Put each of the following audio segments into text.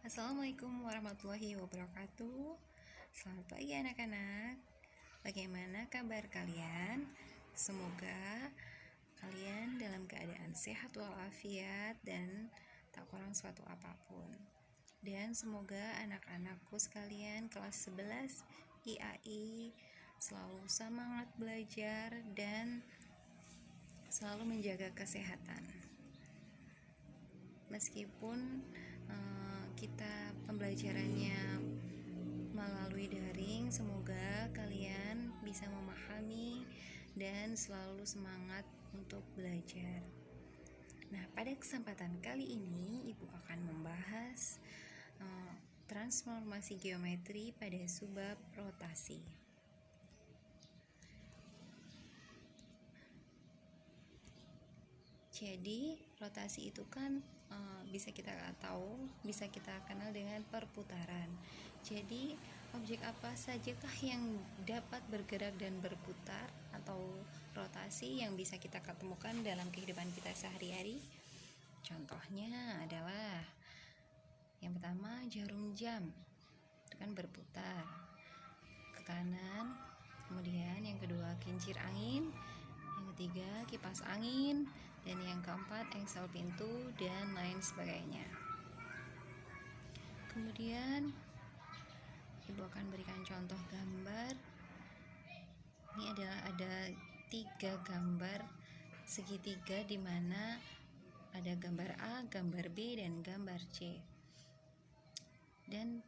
Assalamualaikum warahmatullahi wabarakatuh. Selamat pagi anak-anak. Bagaimana kabar kalian? Semoga kalian dalam keadaan sehat walafiat dan tak kurang suatu apapun. Dan semoga anak-anakku sekalian kelas 11 IAI selalu semangat belajar dan selalu menjaga kesehatan. Meskipun kita pembelajarannya melalui daring, semoga kalian bisa memahami dan selalu semangat untuk belajar. Nah, pada kesempatan kali ini Ibu akan membahas transformasi geometri pada subbab rotasi. Jadi rotasi itu kan bisa kita tahu, bisa kita kenal dengan perputaran. Jadi objek apa sajakah yang dapat bergerak dan berputar atau rotasi yang bisa kita ketemukan dalam kehidupan kita sehari-hari? Contohnya adalah yang pertama jarum jam, itu kan berputar ke kanan. Kemudian yang kedua kincir angin, yang ketiga kipas angin, dan yang keempat engsel pintu dan lain sebagainya. Kemudian Ibu akan berikan contoh gambar. Ini adalah ada 3 gambar segitiga di mana ada gambar A, gambar B, dan gambar C. Dan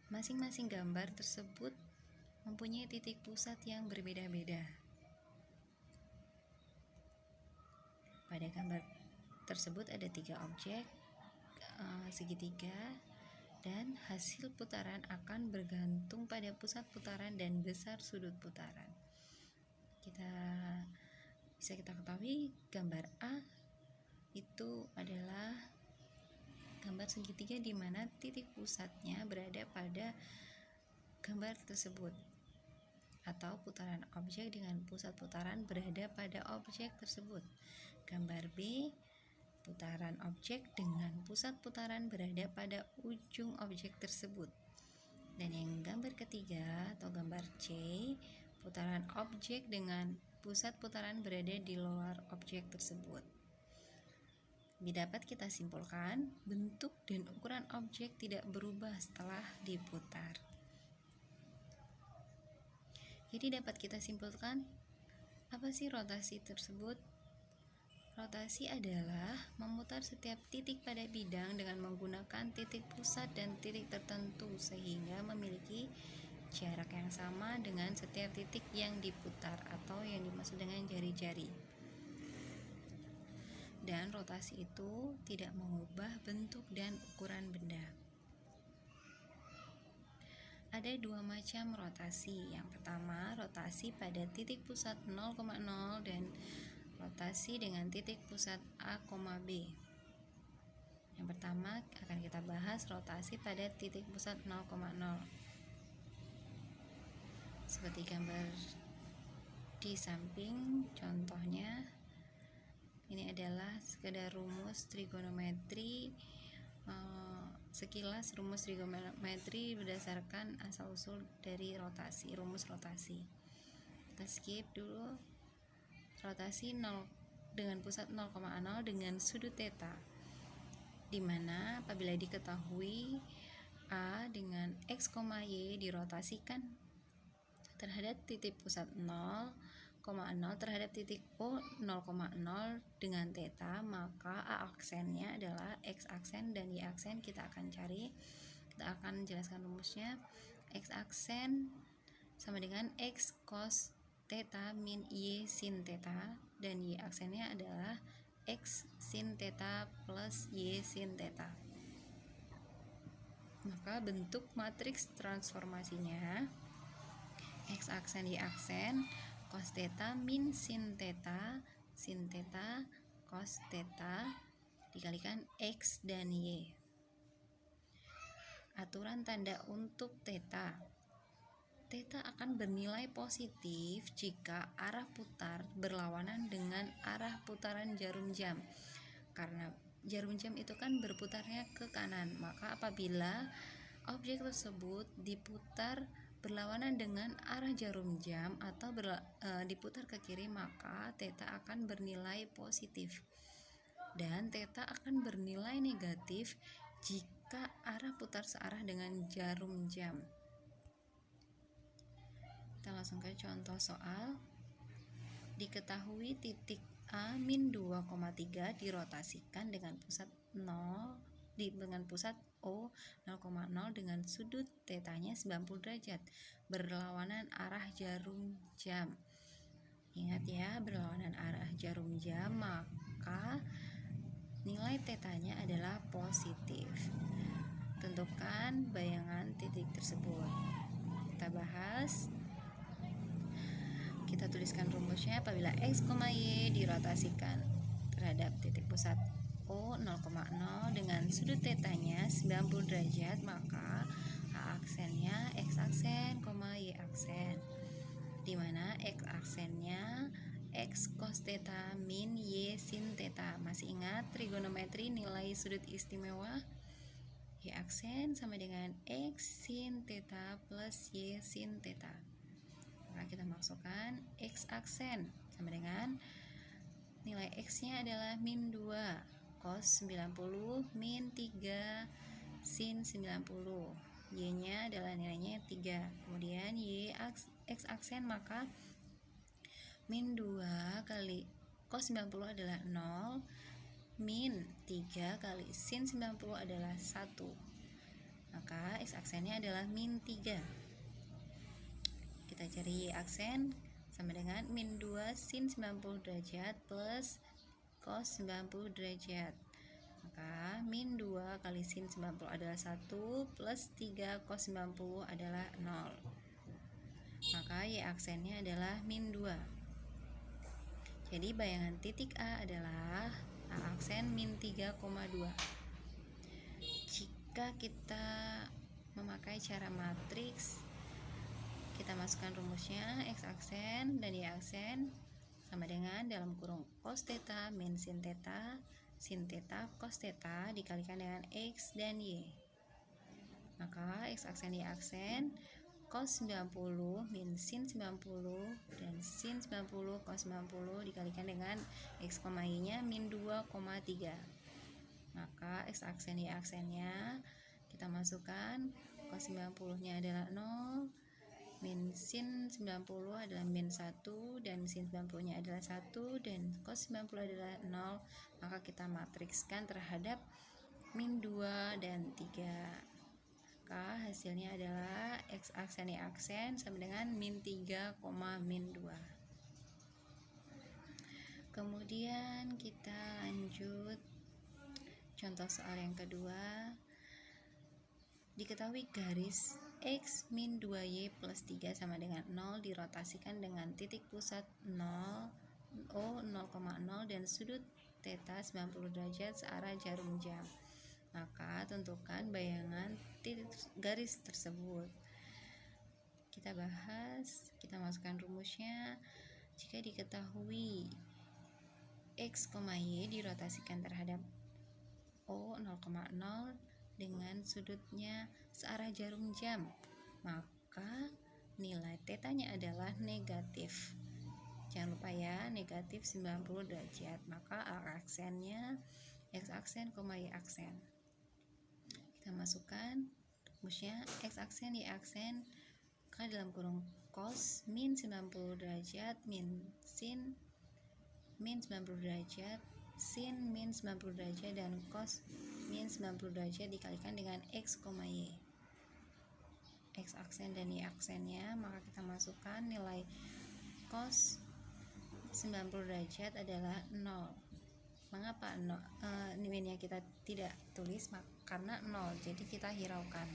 masing-masing gambar tersebut mempunyai titik pusat yang berbeda-beda. Pada gambar tersebut ada 3 objek segitiga, dan hasil putaran akan bergantung pada pusat putaran dan besar sudut putaran. Bisa kita ketahui gambar A itu adalah gambar segitiga di mana titik pusatnya berada pada gambar tersebut, atau putaran objek dengan pusat putaran berada pada objek tersebut. Gambar B, putaran objek dengan pusat putaran berada pada ujung objek tersebut. Dan yang gambar ketiga atau gambar C, putaran objek dengan pusat putaran berada di luar objek tersebut. Dapat kita simpulkan, bentuk dan ukuran objek tidak berubah setelah diputar. Jadi dapat kita simpulkan, apa sih rotasi tersebut? Rotasi adalah memutar setiap titik pada bidang dengan menggunakan titik pusat dan titik tertentu sehingga memiliki jarak yang sama dengan setiap titik yang diputar atau yang dimaksud dengan jari-jari. Dan rotasi itu tidak mengubah bentuk dan ukuran benda. Ada 2 macam rotasi. Yang pertama, rotasi pada titik pusat 0,0 dan rotasi dengan titik pusat A, B. Yang pertama akan kita bahas rotasi pada titik pusat 0,0. Seperti gambar di samping, contohnya ini adalah sekedar rumus trigonometri. Sekilas rumus trigonometri berdasarkan asal usul dari rotasi, rumus rotasi. Kita skip dulu. Rotasi 0 dengan pusat 0,0 dengan sudut theta, di mana apabila diketahui A dengan X, Y dirotasikan terhadap titik pusat 0,0 terhadap titik O 0,0 dengan theta, maka A aksennya adalah X aksen dan Y aksen kita akan cari. Kita akan jelaskan rumusnya. X aksen sama dengan X cos theta min Y sin theta, dan Y aksennya adalah X sin theta plus Y sin theta. Maka bentuk matriks transformasinya X aksen Y aksen cos theta min sin theta cos theta dikalikan X dan Y. Aturan tanda untuk theta akan bernilai positif jika arah putar berlawanan dengan arah putaran jarum jam, karena jarum jam itu kan berputarnya ke kanan, maka apabila objek tersebut diputar berlawanan dengan arah jarum jam atau diputar ke kiri, maka theta akan bernilai positif dan theta akan bernilai negatif jika arah putar searah dengan jarum jam. Kita langsung ke contoh soal. Diketahui titik A min 2,3 dirotasikan dengan pusat 0 dengan pusat O 0,0 dengan sudut tetanya 90 derajat berlawanan arah jarum jam. Ingat ya, berlawanan arah jarum jam, maka nilai tetanya adalah positif. Tentukan bayangan titik tersebut. Kita bahas. Kita tuliskan rumusnya. Apabila X, Y dirotasikan terhadap titik pusat O 0,0 dengan sudut tetanya 90 derajat, maka A aksennya X aksen, Y aksen, di mana X aksennya X cos theta min Y sin theta. Masih ingat trigonometri nilai sudut istimewa? Y aksen sama dengan X sin theta plus Y sin theta. Maka kita masukkan X aksen sama dengan nilai X nya adalah min 2 cos 90 min 3 sin 90. Y nya adalah nilainya 3. Kemudian X aksen, maka min 2 kali cos 90 adalah 0, min 3 kali sin 90 adalah 1. Maka X aksennya adalah min 3. Kita cari Y aksen sama dengan min 2 sin 90 derajat plus cos 90 derajat. Maka min 2 kali sin 90 adalah 1 plus 3 cos 90 adalah 0. Maka Y aksennya adalah min 2. Jadi bayangan titik A adalah A aksen min 3,2. Jika kita memakai cara matriks, kita masukkan rumusnya. X aksen dan Y aksen sama dengan dalam kurung cos theta min sin theta cos theta dikalikan dengan X dan Y. Maka X aksen Y aksen cos 90 min sin 90 dan sin 90 cos 90 dikalikan dengan X, Y nya min 2,3. Maka X aksen Y aksennya kita masukkan. Cos 90 nya adalah 0, min sin 90 adalah min 1 dan sin 90 nya adalah 1 dan cos 90 adalah 0. Maka kita matrikskan terhadap min 2 dan 3. Maka hasilnya adalah X aksen Y aksen sama dengan min 3, min 2. Kemudian kita lanjut contoh soal yang kedua. Diketahui garis X min 2Y plus 3 sama dengan 0 dirotasikan dengan titik pusat 0 O 0,0 dan sudut theta 90 derajat searah jarum jam. Maka tentukan bayangan titik garis tersebut. Kita bahas. Kita masukkan rumusnya. Jika diketahui X, Y dirotasikan terhadap O 0,0 dengan sudutnya searah jarum jam, maka nilai tetanya adalah negatif. Jangan lupa ya, negatif 90 derajat. Maka A aksennya X aksen, Y aksen. Kita masukkan rumusnya. X aksen, Y aksen ke dalam kurung cos min 90 derajat min sin min 90 derajat sin min 90 derajat dan cos min 90 derajat dikalikan dengan X, Y. X aksen dan Y aksennya, maka kita masukkan nilai cos 90 derajat adalah 0. Mengapa 0? Nilainya kita tidak tulis karena 0, jadi kita hiraukan.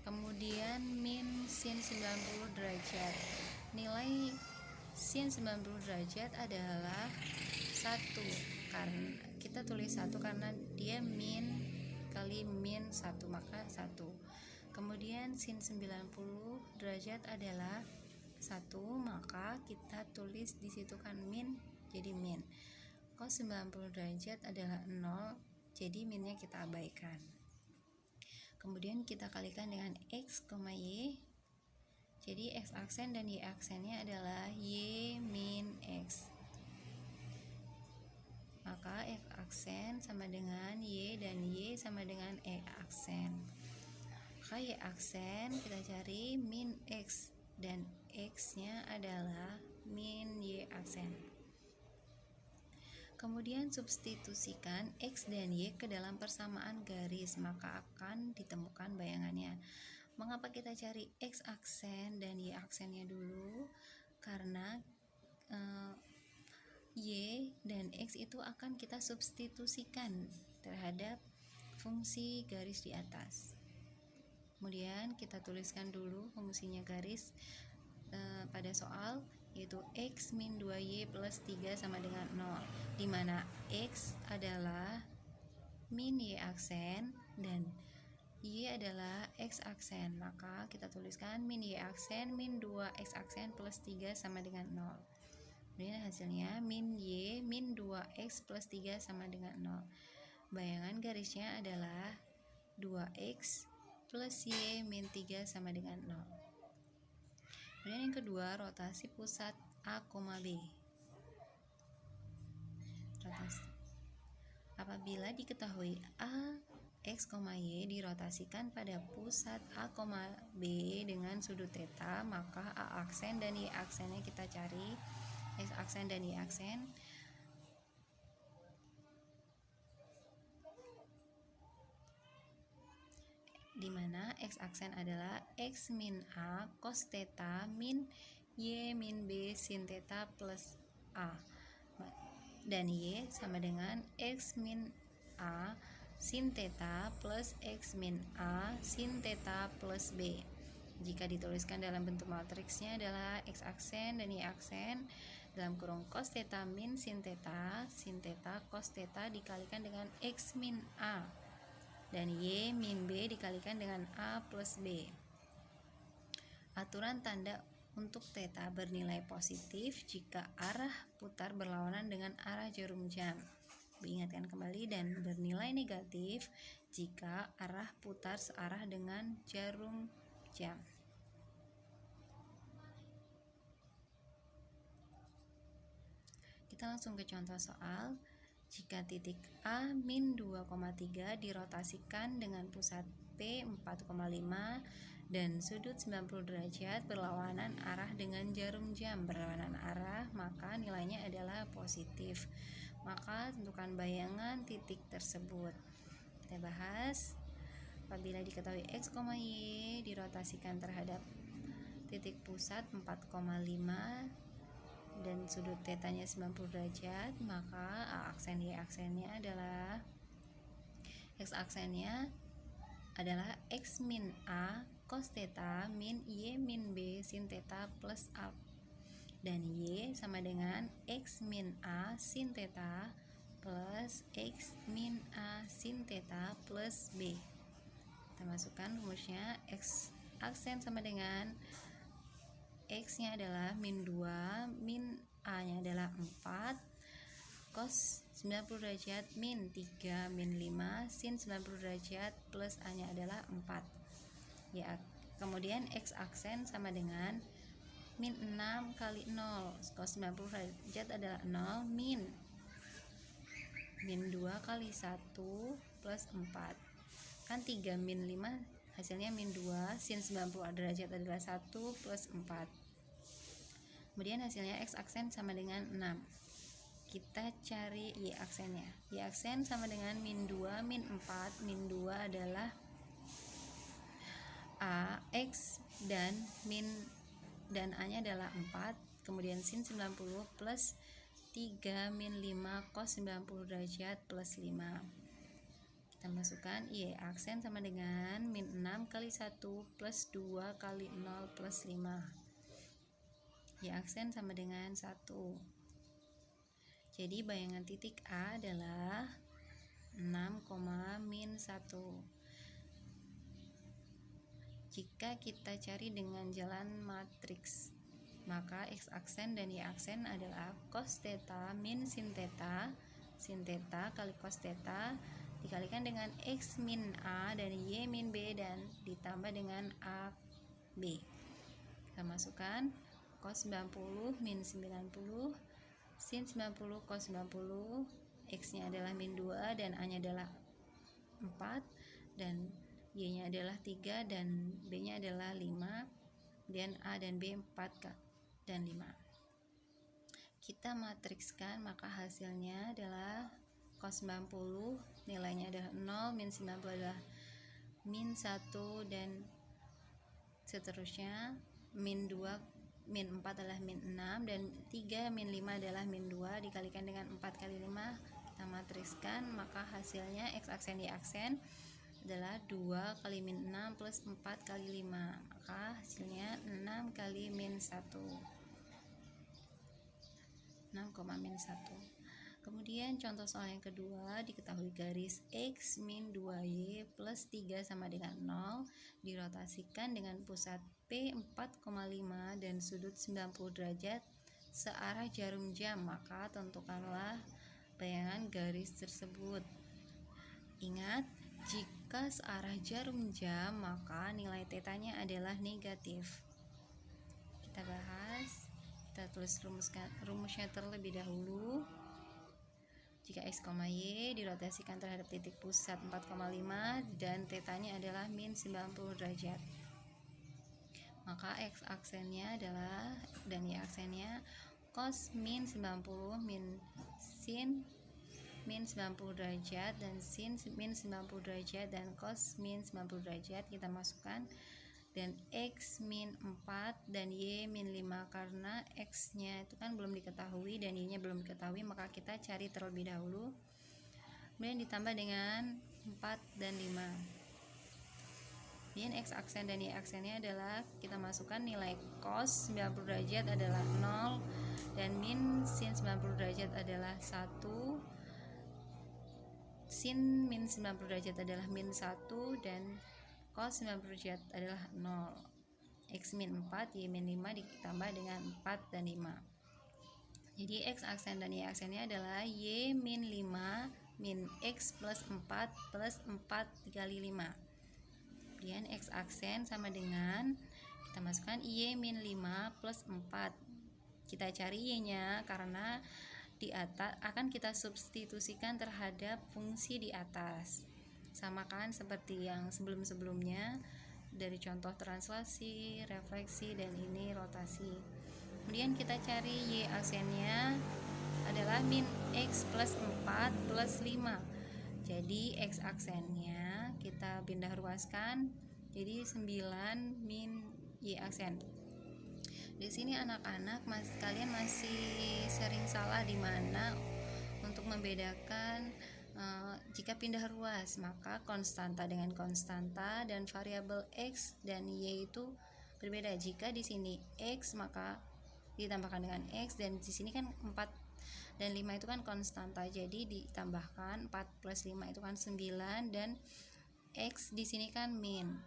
Kemudian min sin 90 derajat. Nilai sin 90 derajat adalah 1. Karena kita tulis 1 karena dia min kali min 1, maka 1. Kemudian sin 90 derajat adalah 1, maka kita tulis di situ kan min, jadi min. Cos 90 derajat adalah 0, jadi minnya kita abaikan. Kemudian kita kalikan dengan X, Y. Jadi X aksen dan Y aksennya adalah Y min X. Maka X aksen sama dengan Y dan Y sama dengan E aksen. Maka Y aksen kita cari min X dan X nya adalah min Y aksen. Kemudian substitusikan X dan Y ke dalam persamaan garis, maka akan ditemukan bayangannya. Mengapa kita cari X aksen dan Y aksennya dulu? Karena Y dan X itu akan kita substitusikan terhadap fungsi garis di atas. Kemudian kita tuliskan dulu fungsinya garis pada soal, yaitu X min 2Y plus 3 sama dengan 0, di mana X adalah min Y aksen dan Y adalah X aksen. Maka kita tuliskan min Y aksen min 2X aksen plus 3 sama dengan 0. Kemudian hasilnya min Y min 2X plus 3 sama dengan 0. Bayangan garisnya adalah 2X plus Y min 3 sama dengan 0. Kemudian yang kedua, rotasi pusat A, B. Rotasi. Apabila diketahui A, X, Y dirotasikan pada pusat A, B dengan sudut theta, maka A aksen dan Y aksennya kita cari. X aksen dan Y aksen. Di mana X aksen adalah X min A cos theta min Y min B sin theta plus A, dan Y sama dengan X min A sin theta plus X min A sin theta plus B. Jika dituliskan dalam bentuk matriksnya adalah X aksen dan Y aksen dalam kurung cos theta min sin theta cos theta dikalikan dengan X min A dan Y min B dikalikan dengan A plus B. Aturan tanda untuk theta bernilai positif jika arah putar berlawanan dengan arah jarum jam. Diingatkan kembali, dan bernilai negatif jika arah putar searah dengan jarum jam. Kita langsung ke contoh soal. Jika titik A min 2,3 dirotasikan dengan pusat P 4,5 dan sudut 90 derajat berlawanan arah dengan jarum jam berlawanan arah, maka nilainya adalah positif. Maka tentukan bayangan titik tersebut. Kita bahas. Apabila diketahui X, Y dirotasikan terhadap titik pusat 4,5 dan sudut tetanya 90 derajat, maka A aksen Y aksennya adalah X aksennya adalah X min A cos theta min Y min B sin theta plus A, dan Y sama dengan X min A sin theta plus X min A sin theta plus B. Kita masukkan rumusnya. X aksen sama dengan X nya adalah min 2, min A nya adalah 4, cos 90 derajat min 3 min 5 sin 90 derajat plus A nya adalah 4. Ya, kemudian X aksen sama dengan min 6 kali 0, cos 90 derajat adalah 0, min 2 kali 1 plus 4. Kan 3 min 5 hasilnya min 2, sin 90 derajat adalah 1 plus 4. Kemudian hasilnya X aksen sama dengan 6. Kita cari Y aksennya. Y aksen sama dengan min 2 min 4. Min 2 adalah A, X, dan A nya adalah 4. Kemudian sin 90 plus 3 min 5 cos 90 derajat plus 5. Kita masukkan Y aksen sama dengan min 6 kali 1 plus 2 kali 0 plus 5. Y aksen sama dengan 1. Jadi bayangan titik A adalah 6, min 1. Jika kita cari dengan jalan matriks, maka X aksen dan Y aksen adalah cos theta min sin theta kali cos theta dikalikan dengan X min A dan Y min B dan ditambah dengan A B. Kita masukkan cos 90 min 90, sin 90 cos 90, X nya adalah min 2 dan A nya adalah 4 dan Y nya adalah 3 dan B nya adalah 5, dan A dan B 4 dan 5. Kita matrikskan, maka hasilnya adalah cos 90 nilainya adalah 0, min 90 adalah min 1 dan seterusnya, min 2 min 4 adalah min 6 dan 3 min 5 adalah min 2 dikalikan dengan 4 kali 5. Kita matrikskan, maka hasilnya X aksen Y aksen adalah 2 kali min 6 plus 4 kali 5, maka hasilnya 6 kali min 1, 6, min 1. Kemudian contoh soal yang kedua, diketahui garis X min 2Y plus 3 sama dengan 0 dirotasikan dengan pusat P 4,5 dan sudut 90 derajat searah jarum jam, maka tentukanlah bayangan garis tersebut. Ingat, jika searah jarum jam, maka nilai tetanya adalah negatif. Kita bahas. Kita tulis rumusnya terlebih dahulu. Jika X, Y dirotasikan terhadap titik pusat 4,5 dan tetanya adalah min 90 derajat, maka X aksennya adalah dan Y aksennya cos min 90 min sin min 90 derajat dan sin min 90 derajat dan cos min 90 derajat. Kita masukkan dan X min 4 dan Y min 5, karena X nya itu kan belum diketahui dan Y nya belum diketahui, maka kita cari terlebih dahulu, kemudian ditambah dengan 4 dan 5. Kemudian X aksen dan Y aksennya adalah, kita masukkan nilai cos 90 derajat adalah 0 dan min sin 90 derajat adalah 1, sin min 90 derajat adalah min 1 dan cos 90 derajat adalah 0. X min 4, Y min 5 ditambah dengan 4 dan 5. Jadi X aksen dan Y aksennya adalah Y min 5 min X plus 4 plus 4 dikali 5. Kemudian X aksen sama dengan, kita masukkan Y min 5 plus 4. Kita cari Y nya karena di atas akan kita substitusikan terhadap fungsi di atas. Sama kan seperti yang sebelum-sebelumnya dari contoh translasi, refleksi, dan ini rotasi. Kemudian kita cari Y aksennya adalah min X plus 4 plus 5. Jadi X aksennya kita pindah ruaskan jadi 9 min Y aksen. Di sini anak-anak kalian masih sering salah di mana untuk membedakan jika pindah ruas, maka konstanta dengan konstanta dan variabel X dan Y itu berbeda. Jika di sini X maka ditambahkan dengan X, dan di sini kan 4 dan 5 itu kan konstanta, jadi ditambahkan 4 plus 5 itu kan 9 dan X di sini kan min.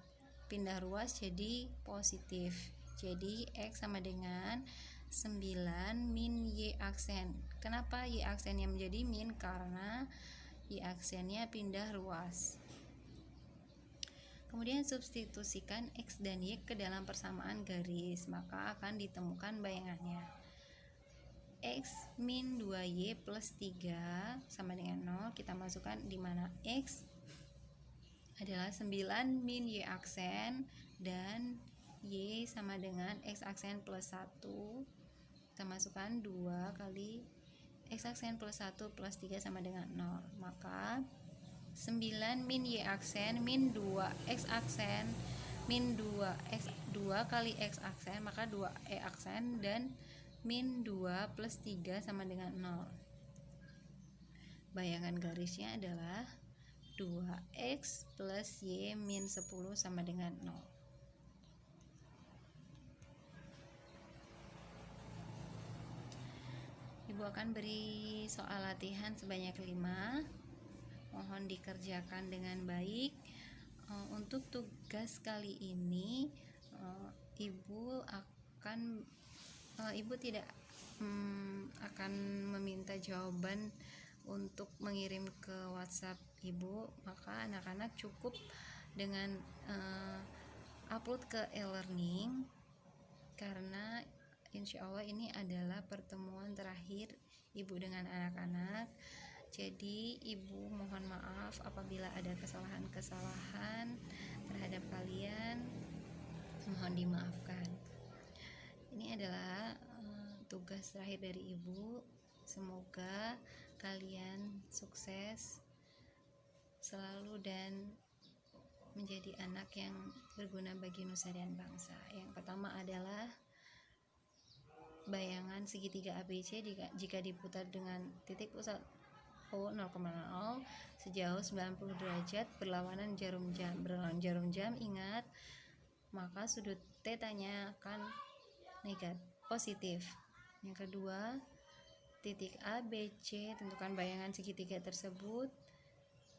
Pindah ruas jadi positif. Jadi X sama dengan 9 min Y aksen. Kenapa Y aksennya menjadi min? Karena Y aksennya pindah ruas. Kemudian substitusikan X dan Y ke dalam persamaan garis, maka akan ditemukan bayangannya. X min 2Y plus 3 sama dengan 0. Kita masukkan di mana X adalah 9 min Y aksen dan Y sama dengan X aksen plus 1. Kita masukkan 2 kali X aksen plus 1 plus 3 sama dengan 0, maka 9 min Y aksen min 2 X aksen min 2 X 2 kali X aksen, maka 2 E aksen dan min 2 plus 3 sama dengan 0. Bayangan garisnya adalah 2X plus Y min 10 sama dengan 0. Ibu akan beri soal latihan sebanyak 5. Mohon dikerjakan dengan baik. Untuk tugas kali ini, Ibu tidak akan meminta jawaban untuk mengirim ke WhatsApp ibu, maka anak-anak cukup dengan upload ke e-learning, karena insya Allah ini adalah pertemuan terakhir ibu dengan anak-anak. Jadi ibu mohon maaf apabila ada kesalahan-kesalahan terhadap kalian, mohon dimaafkan. Ini adalah tugas terakhir dari ibu. Semoga kalian sukses selalu dan menjadi anak yang berguna bagi nusa dan bangsa. Yang pertama adalah bayangan segitiga ABC jika diputar dengan titik pusat O 0,0 sejauh 90 derajat berlawanan jarum jam, ingat, maka sudut tetanya akan positif. Yang kedua, titik A, B, C, tentukan bayangan segitiga tersebut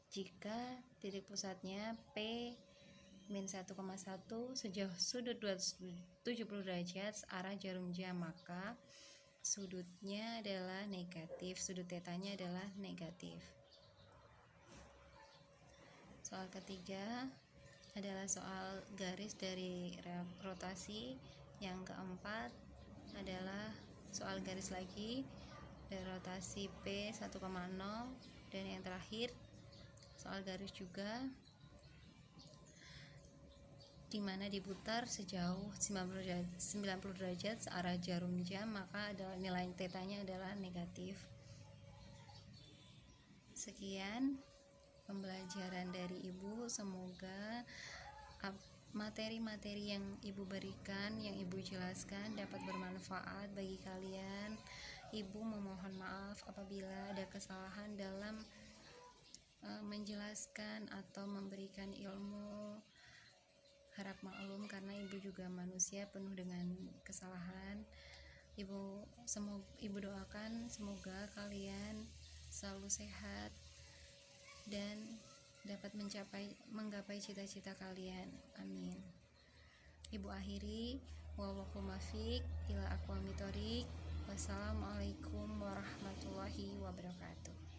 jika titik pusatnya P min 1,1 sejauh sudut 270 derajat arah jarum jam, maka sudutnya adalah negatif, sudut tetanya adalah negatif. Soal ketiga adalah soal garis dari rotasi. Yang keempat adalah soal garis lagi dari rotasi P 1,0, dan yang terakhir soal garis juga di mana diputar sejauh 90 derajat searah jarum jam, maka adalah nilai tetanya adalah negatif. Sekian pembelajaran dari ibu, semoga materi-materi yang ibu berikan, yang ibu jelaskan dapat bermanfaat bagi kalian. Ibu memohon maaf apabila ada kesalahan dalam menjelaskan atau memberikan ilmu. Harap maklum karena ibu juga manusia penuh dengan kesalahan. Ibu doakan semoga kalian selalu sehat dan dapat menggapai cita-cita kalian. Amin. Ibu akhiri, wallahu muwaffiq ila aqwamit thoriq. Wassalamualaikum warahmatullahi wabarakatuh.